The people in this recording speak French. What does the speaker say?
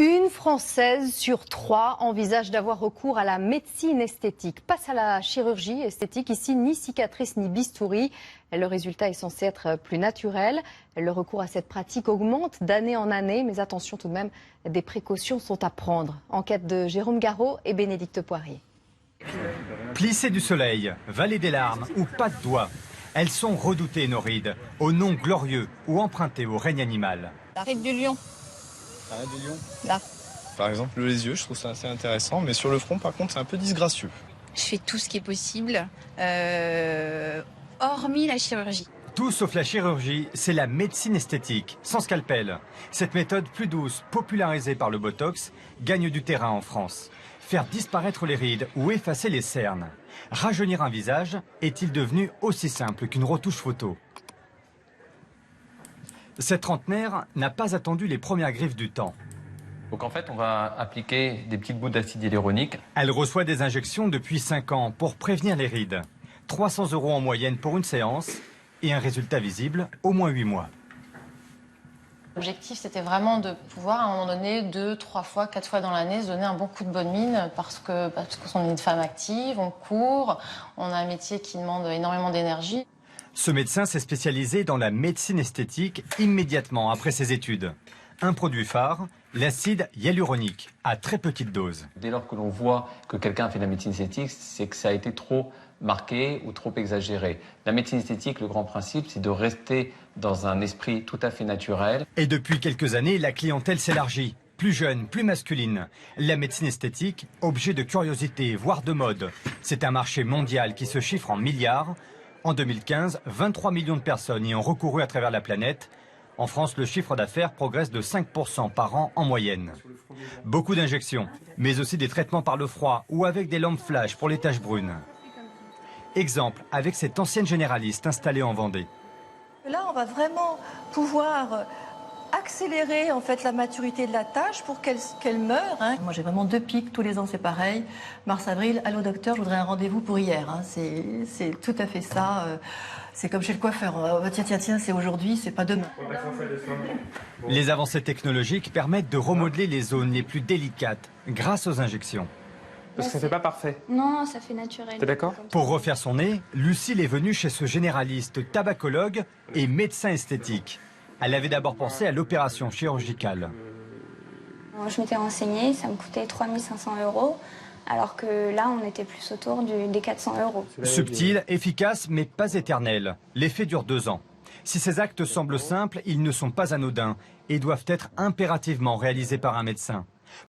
Une Française sur 3 envisage d'avoir recours à la médecine esthétique. Passe à la chirurgie esthétique, ici ni cicatrice ni bistouri. Le résultat est censé être plus naturel. Le recours à cette pratique augmente d'année en année, mais attention tout de même, des précautions sont à prendre. Enquête de Jérôme Garot et Bénédicte Poirier. Plissées du soleil, vallée des larmes ou pas de doigts, elles sont redoutées nos rides, au nom glorieux ou empruntées au règne animal. La ride du lion. Arrête de lion. Là. Par exemple, les yeux, je trouve ça assez intéressant, mais sur le front, par contre, c'est un peu disgracieux. Je fais tout ce qui est possible, hormis la chirurgie. Tout sauf la chirurgie, c'est la médecine esthétique, sans scalpel. Cette méthode plus douce, popularisée par le Botox, gagne du terrain en France. Faire disparaître les rides ou effacer les cernes. Rajeunir un visage est-il devenu aussi simple qu'une retouche photo? Cette trentenaire n'a pas attendu les premières griffes du temps. Donc en fait, on va appliquer des petites gouttes d'acide hyaluronique. Elle reçoit des injections depuis 5 ans pour prévenir les rides. 300 € en moyenne pour une séance et un résultat visible au moins 8 mois. L'objectif, c'était vraiment de pouvoir, à un moment donné, 2, 3 fois, 4 fois dans l'année, se donner un bon coup de bonne mine parce qu'on est une femme active, on court, on a un métier qui demande énormément d'énergie. Ce médecin s'est spécialisé dans la médecine esthétique immédiatement après ses études. Un produit phare, l'acide hyaluronique, à très petite dose. Dès lors que l'on voit que quelqu'un fait de la médecine esthétique, c'est que ça a été trop marqué ou trop exagéré. La médecine esthétique, le grand principe, c'est de rester dans un esprit tout à fait naturel. Et depuis quelques années, la clientèle s'élargit. Plus jeune, plus masculine. La médecine esthétique, objet de curiosité, voire de mode. C'est un marché mondial qui se chiffre en milliards. En 2015, 23 millions de personnes y ont recouru à travers la planète. En France, le chiffre d'affaires progresse de 5% par an en moyenne. Beaucoup d'injections, mais aussi des traitements par le froid ou avec des lampes flash pour les taches brunes. Exemple avec cette ancienne généraliste installée en Vendée. Là, on va vraiment pouvoir accélérer en fait la maturité de la tache pour qu'elle meure. Moi, j'ai vraiment 2 pics, tous les ans c'est pareil. Mars-avril, allô docteur, je voudrais un rendez-vous pour hier. C'est tout à fait ça. C'est comme chez le coiffeur. Tiens, c'est aujourd'hui, c'est pas demain. Les avancées technologiques permettent de remodeler les zones les plus délicates grâce aux injections. Parce que ça fait pas parfait. Non, ça fait naturel. T'es d'accord? Pour refaire son nez, Lucille est venue chez ce généraliste tabacologue et médecin esthétique. Elle avait d'abord pensé à l'opération chirurgicale. Je m'étais renseignée, ça me coûtait 3 500 €, alors que là, on était plus autour des 400 €. Subtil, efficace, mais pas éternel. L'effet dure 2 ans. Si ces actes semblent simples, ils ne sont pas anodins et doivent être impérativement réalisés par un médecin.